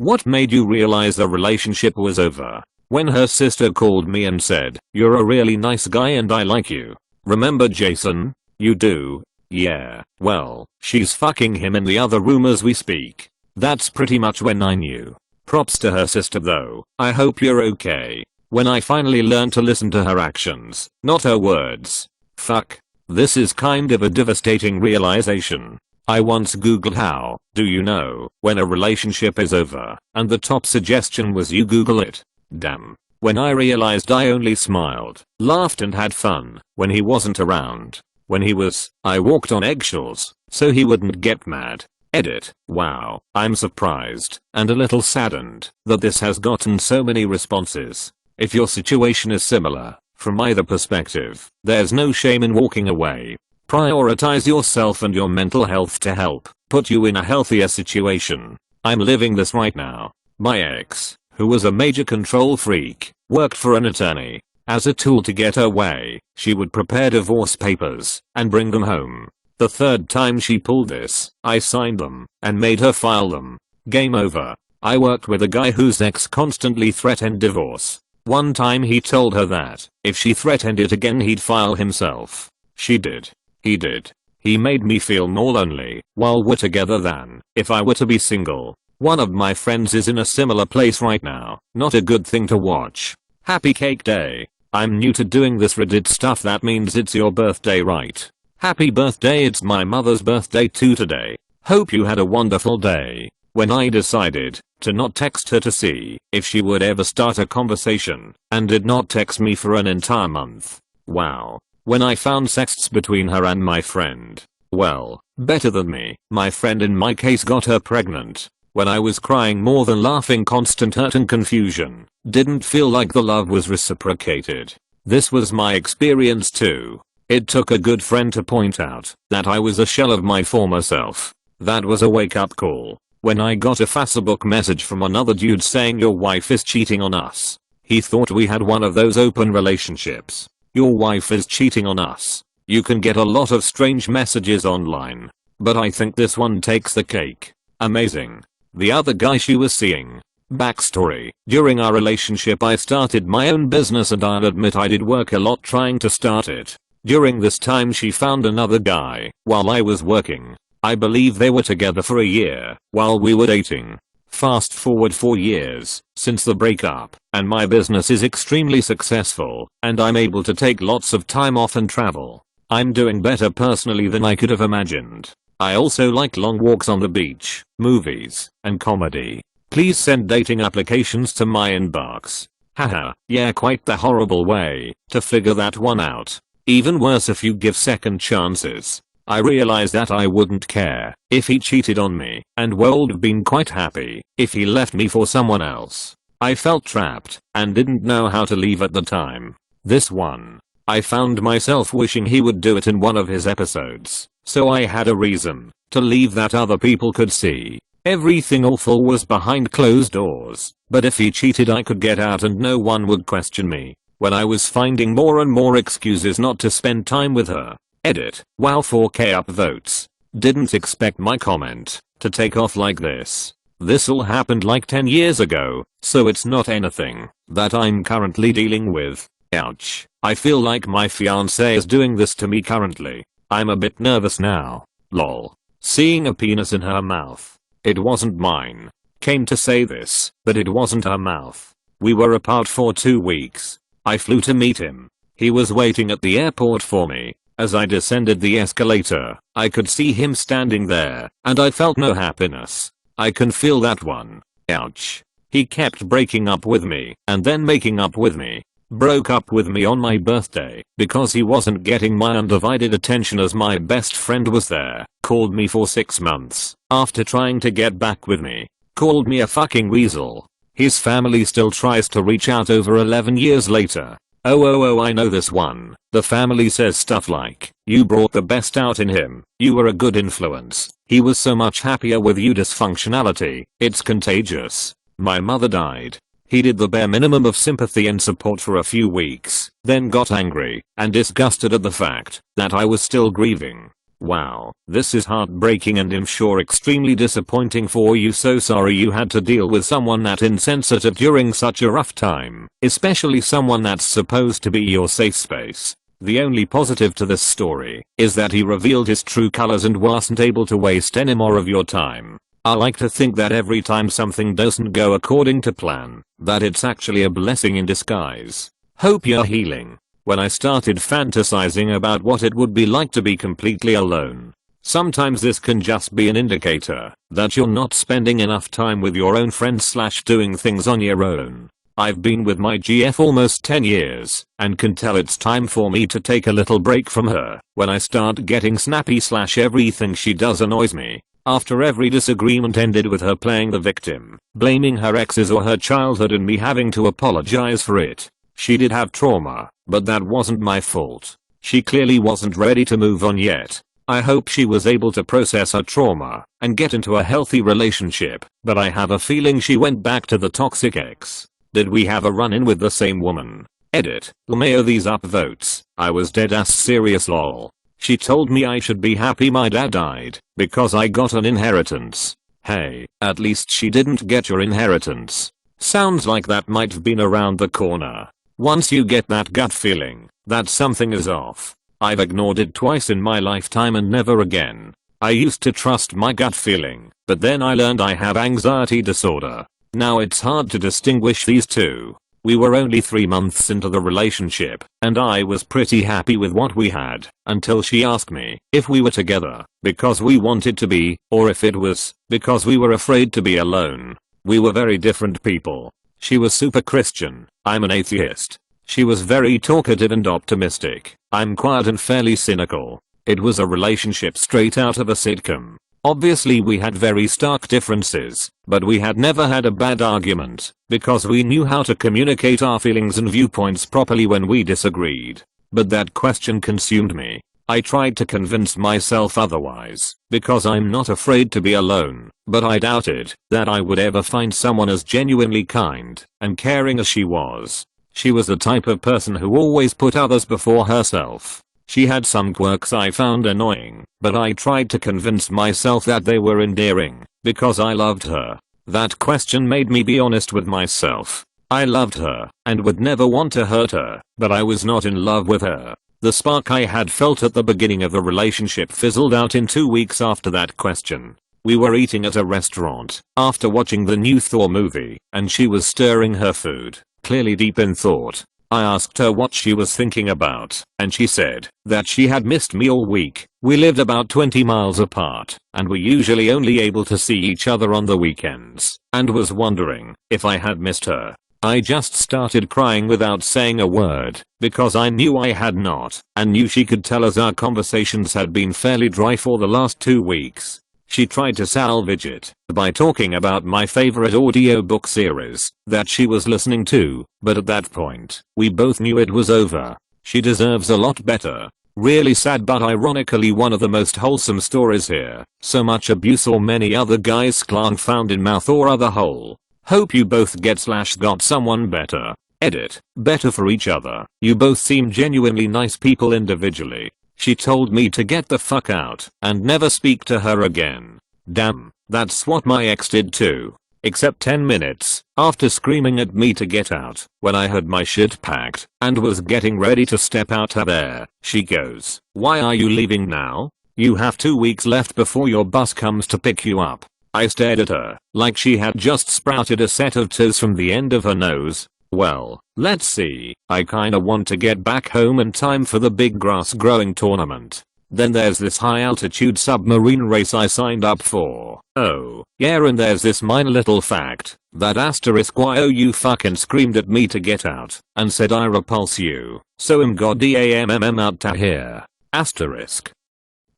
What made you realize the relationship was over? When her sister called me and said, "You're a really nice guy and I like you. Remember Jason? You do? Yeah, well, she's fucking him in the other room as we speak." That's pretty much when I knew. Props to her sister though. I hope you're okay. When I finally learned to listen to her actions, not her words. Fuck. This is kind of a devastating realization. I once googled how do you know when a relationship is over, and the top suggestion was you Google it. Damn. When I realized, I only smiled, laughed and had fun when he wasn't around. When he was, I walked on eggshells so he wouldn't get mad. Edit. Wow, I'm surprised and a little saddened that this has gotten so many responses. If your situation is similar, from either perspective, there's no shame in walking away. Prioritize yourself and your mental health to help put you in a healthier situation. I'm living this right now. My ex, who was a major control freak, worked for an attorney. As a tool to get her way, she would prepare divorce papers and bring them home. The third time she pulled this, I signed them and made her file them. Game over. I worked with a guy whose ex constantly threatened divorce. One time he told her that if she threatened it again he'd file himself. She did. He did. He made me feel more lonely while we're together than if I were to be single. One of my friends is in a similar place right now. Not a good thing to watch. Happy cake day. I'm new to doing this Reddit stuff. That means it's your birthday, right? Happy birthday. It's my mother's birthday too today. Hope you had a wonderful day. When I decided to not text her to see if she would ever start a conversation and did not text me for an entire month. Wow. When I found sexts between her and my friend. Well, better than me. My friend in my case got her pregnant. When I was crying more than laughing, constant hurt and confusion. Didn't feel like the love was reciprocated. This was my experience too. It took a good friend to point out that I was a shell of my former self. That was a wake-up call. When I got a Facebook message from another dude saying your wife is cheating on us. He thought we had one of those open relationships. Your wife is cheating on us. You can get a lot of strange messages online, but I think this one takes the cake. Amazing. The other guy she was seeing. Backstory. During our relationship I started my own business and I'll admit I did work a lot trying to start it. During this time she found another guy while I was working. I believe they were together for a year while we were dating. Fast forward 4 years since the breakup, and my business is extremely successful, and I'm able to take lots of time off and travel. I'm doing better personally than I could have imagined. I also like long walks on the beach, movies, and comedy. Please send dating applications to my inbox. Haha, yeah, quite the horrible way to figure that one out. Even worse if you give second chances. I realized that I wouldn't care if he cheated on me and would have been quite happy if he left me for someone else. I felt trapped and didn't know how to leave at the time. This one, I found myself wishing he would do it in one of his episodes, so I had a reason to leave that other people could see. Everything awful was behind closed doors, but if he cheated I could get out and no one would question me. When I was finding more and more excuses not to spend time with her. Edit. Wow, 4K upvotes. Didn't expect my comment to take off like this. This all happened like 10 years ago, so it's not anything that I'm currently dealing with. Ouch. I feel like my fiancé is doing this to me currently. I'm a bit nervous now. Lol. Seeing a penis in her mouth. It wasn't mine. Came to say this, but it wasn't her mouth. We were apart for 2 weeks. I flew to meet him. He was waiting at the airport for me. As I descended the escalator, I could see him standing there, and I felt no happiness. I can feel that one. Ouch. He kept breaking up with me, and then making up with me. Broke up with me on my birthday, because he wasn't getting my undivided attention as my best friend was there. Called me for 6 months, after trying to get back with me. Called me a fucking weasel. His family still tries to reach out over 11 years later. Oh, I know this one. The family says stuff like, you brought the best out in him, you were a good influence, he was so much happier with you. Dysfunctionality, it's contagious. My mother died. He did the bare minimum of sympathy and support for a few weeks, then got angry and disgusted at the fact that I was still grieving. Wow, this is heartbreaking and I'm sure extremely disappointing for you. So sorry you had to deal with someone that insensitive during such a rough time, especially someone that's supposed to be your safe space. The only positive to this story is that he revealed his true colors and wasn't able to waste any more of your time. I like to think that every time something doesn't go according to plan, that it's actually a blessing in disguise. Hope you're healing. When I started fantasizing about what it would be like to be completely alone. Sometimes this can just be an indicator that you're not spending enough time with your own friends / doing things on your own. I've been with my GF almost 10 years and can tell it's time for me to take a little break from her when I start getting snappy / everything she does annoys me. After every disagreement ended with her playing the victim, blaming her exes or her childhood and me having to apologize for it. She did have trauma, but that wasn't my fault. She clearly wasn't ready to move on yet. I hope she was able to process her trauma and get into a healthy relationship, but I have a feeling she went back to the toxic ex. Did we have a run-in with the same woman? Edit. LMAO these upvotes. I was deadass serious lol. She told me I should be happy my dad died because I got an inheritance. Hey, at least she didn't get your inheritance. Sounds like that might have been around the corner. Once you get that gut feeling that something is off. I've ignored it twice in my lifetime and never again. I used to trust my gut feeling, but then I learned I have anxiety disorder. Now it's hard to distinguish these two. We were only 3 months into the relationship, and I was pretty happy with what we had, until she asked me if we were together because we wanted to be, or if it was because we were afraid to be alone. We were very different people. She was super Christian, I'm an atheist. She was very talkative and optimistic. I'm quiet and fairly cynical. It was a relationship straight out of a sitcom. Obviously we had very stark differences, but we had never had a bad argument, because we knew how to communicate our feelings and viewpoints properly when we disagreed. But that question consumed me. I tried to convince myself otherwise, because I'm not afraid to be alone, but I doubted that I would ever find someone as genuinely kind and caring as she was. She was the type of person who always put others before herself. She had some quirks I found annoying, but I tried to convince myself that they were endearing, because I loved her. That question made me be honest with myself. I loved her, and would never want to hurt her, but I was not in love with her. The spark I had felt at the beginning of the relationship fizzled out in 2 weeks after that question. We were eating at a restaurant, after watching the new Thor movie, and she was stirring her food, clearly deep in thought. I asked her what she was thinking about, and she said that she had missed me all week. We lived about 20 miles apart, and were usually only able to see each other on the weekends, and was wondering if I had missed her. I just started crying without saying a word, because I knew I had not, and knew she could tell as our conversations had been fairly dry for the last 2 weeks. She tried to salvage it by talking about my favorite audiobook series that she was listening to, but at that point, we both knew it was over. She deserves a lot better. Really sad but ironically one of the most wholesome stories here. So much abuse or many other guys clang found in mouth or other hole. Hope you both get / got someone better. Edit. Better for each other. You both seem genuinely nice people individually. She told me to get the fuck out and never speak to her again. Damn, that's what my ex did too. Except 10 minutes after screaming at me to get out when I had my shit packed and was getting ready to step out of there. She goes, "Why are you leaving now? You have 2 weeks left before your bus comes to pick you up." I stared at her like she had just sprouted a set of toes from the end of her nose. Well, let's see. I kinda want to get back home in time for the big grass growing tournament. Then there's this high altitude submarine race I signed up for. Oh, yeah, and there's this minor little fact that *YOU fucking screamed at me to get out and said I repulse you. So I'm goddamn out to here. Asterisk.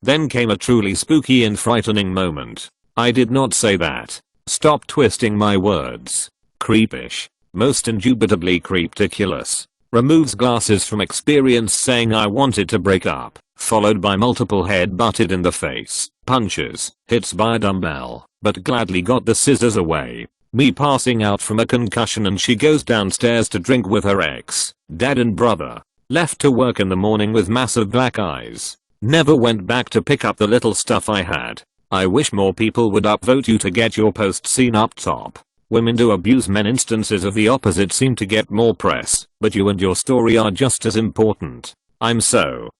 Then came a truly spooky and frightening moment. I did not say that. Stop twisting my words. Creepish. Most indubitably creepticulous. Removes glasses from experience saying I wanted to break up, followed by multiple head butted in the face, punches, hits by a dumbbell, but gladly got the scissors away. Me passing out from a concussion and she goes downstairs to drink with her ex, dad and brother. Left to work in the morning with massive black eyes. Never went back to pick up the little stuff I had. I wish more people would upvote you to get your post seen up top. Women do abuse men. Instances of the opposite seem to get more press, but you and your story are just as important. I'm so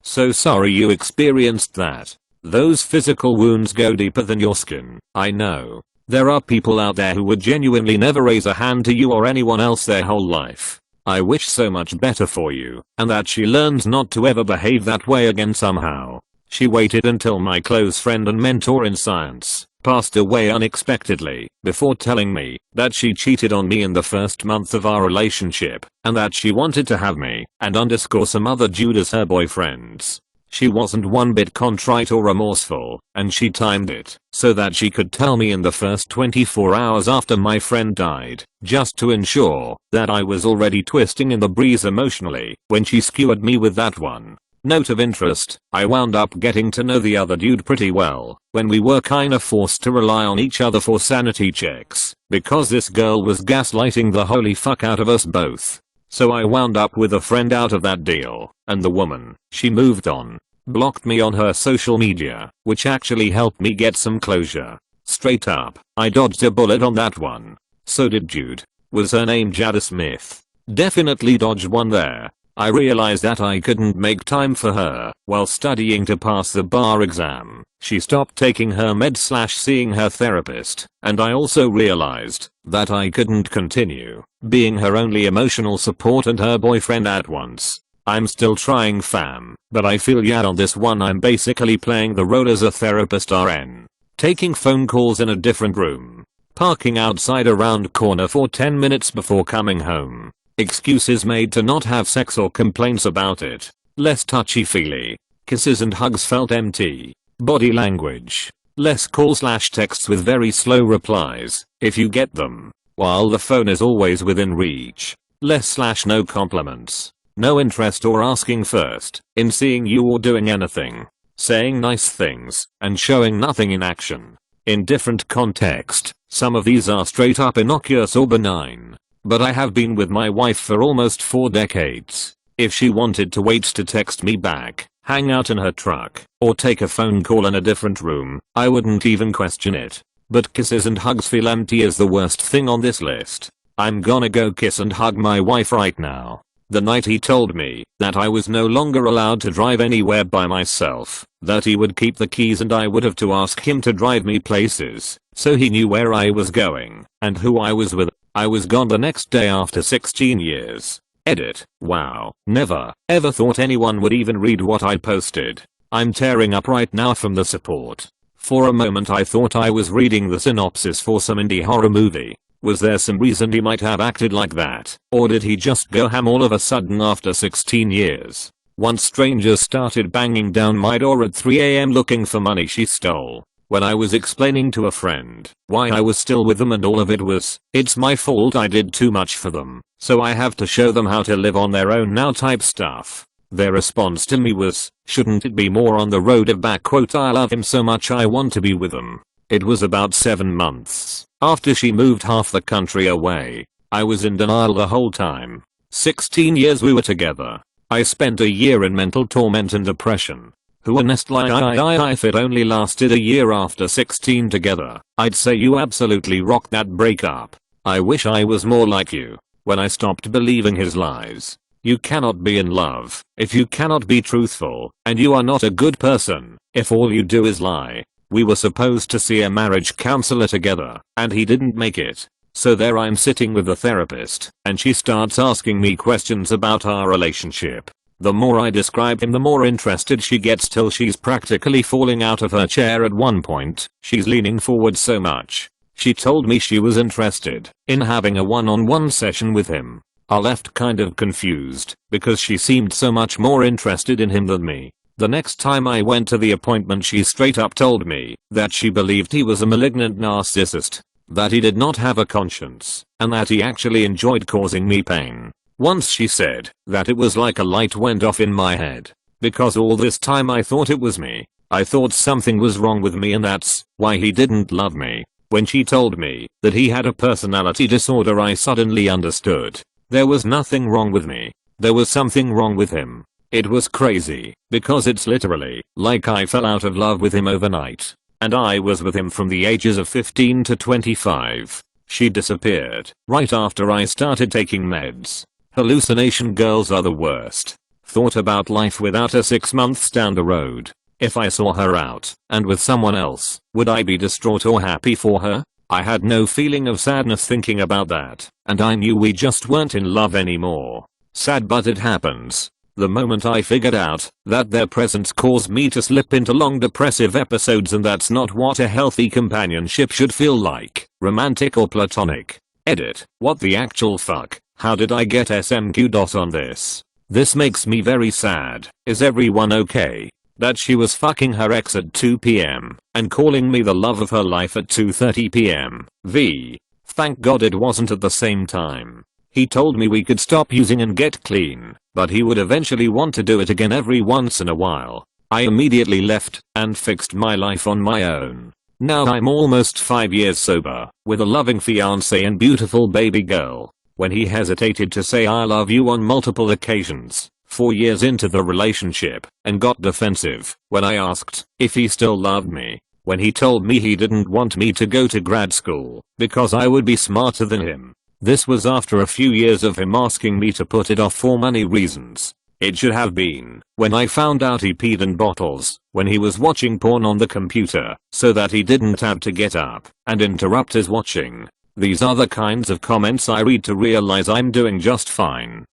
sorry you experienced that. Those physical wounds go deeper than your skin. I know. There are people out there who would genuinely never raise a hand to you or anyone else their whole life. I wish so much better for you, and that she learns not to ever behave that way again somehow. She waited until my close friend and mentor in science passed away unexpectedly before telling me that she cheated on me in the first month of our relationship and that she wanted to have me and some other dude as her boyfriends. She wasn't one bit contrite or remorseful, and she timed it so that she could tell me in the first 24 hours after my friend died, just to ensure that I was already twisting in the breeze emotionally when she skewered me with that one. Note of interest, I wound up getting to know the other dude pretty well when we were kinda forced to rely on each other for sanity checks because this girl was gaslighting the holy fuck out of us both. So I wound up with a friend out of that deal, and the woman, she moved on. Blocked me on her social media, which actually helped me get some closure. Straight up, I dodged a bullet on that one. So did Jude. Was her name Jada Smith? Definitely dodged one there. I realized that I couldn't make time for her while studying to pass the bar exam. She stopped taking her meds/seeing her therapist, and I also realized that I couldn't continue being her only emotional support and her boyfriend at once. I'm still trying fam, but I feel yad on this one. I'm basically playing the role as a therapist RN. Taking phone calls in a different room. Parking outside around corner for 10 minutes before coming home. Excuses made to not have sex or complaints about it. Less touchy-feely. Kisses and hugs felt empty. Body language. Less call/texts with very slow replies, if you get them, while the phone is always within reach. Less/no compliments. No interest or asking first in seeing you or doing anything. Saying nice things and showing nothing in action. In different context, some of these are straight up innocuous or benign. But I have been with my wife for almost 4 decades. If she wanted to wait to text me back, hang out in her truck, or take a phone call in a different room, I wouldn't even question it. But kisses and hugs feel empty is the worst thing on this list. I'm gonna go kiss and hug my wife right now. The night he told me that I was no longer allowed to drive anywhere by myself, that he would keep the keys and I would have to ask him to drive me places, so he knew where I was going and who I was with. I was gone the next day after 16 years. Edit. Wow. Never, ever thought anyone would even read what I posted. I'm tearing up right now from the support. For a moment I thought I was reading the synopsis for some indie horror movie. Was there some reason he might have acted like that? Or did he just go ham all of a sudden after 16 years? Once strangers started banging down my door at 3 AM looking for money she stole. When I was explaining to a friend why I was still with them and all of it was, it's my fault I did too much for them, so I have to show them how to live on their own now type stuff. Their response to me was, shouldn't it be more on the road of back quote I love him so much I want to be with him. It was about 7 months after she moved half the country away. I was in denial the whole time. 16 years we were together. I spent a year in mental torment and depression. Who honestly if it only lasted a year after 16 together, I'd say you absolutely rocked that breakup. I wish I was more like you when I stopped believing his lies. You cannot be in love if you cannot be truthful, and you are not a good person if all you do is lie. We were supposed to see a marriage counselor together, and he didn't make it. So there I'm sitting with the therapist, and she starts asking me questions about our relationship. The more I describe him the more interested she gets till she's practically falling out of her chair at one point. She's leaning forward so much. She told me she was interested in having a one-on-one session with him. I left kind of confused because she seemed so much more interested in him than me. The next time I went to the appointment she straight up told me that she believed he was a malignant narcissist, that he did not have a conscience, and that he actually enjoyed causing me pain. Once she said that it was like a light went off in my head. Because all this time I thought it was me. I thought something was wrong with me and that's why he didn't love me. When she told me that he had a personality disorder I suddenly understood. There was nothing wrong with me. There was something wrong with him. It was crazy, because it's literally like I fell out of love with him overnight. And I was with him from the ages of 15 to 25. She disappeared right after I started taking meds. Hallucination girls are the worst. Thought about life without her 6 months down the road. If I saw her out and with someone else, would I be distraught or happy for her? I had no feeling of sadness thinking about that, and I knew we just weren't in love anymore. Sad, but it happens. The moment I figured out that their presence caused me to slip into long depressive episodes, and that's not what a healthy companionship should feel like, romantic or platonic. Edit. What the actual fuck? How did I get SMQ on this? This makes me very sad. Is everyone okay? That she was fucking her ex at 2 p.m. and calling me the love of her life at 2:30 p.m. Thank God it wasn't at the same time. He told me we could stop using and get clean, but he would eventually want to do it again every once in a while. I immediately left and fixed my life on my own. Now I'm almost 5 years sober, with a loving fiance and beautiful baby girl. When he hesitated to say I love you on multiple occasions, 4 years into the relationship, and got defensive when I asked if he still loved me. When he told me he didn't want me to go to grad school because I would be smarter than him. This was after a few years of him asking me to put it off for money reasons. It should have been when I found out he peed in bottles when he was watching porn on the computer, so that he didn't have to get up and interrupt his watching. These are the kinds of comments I read to realize I'm doing just fine.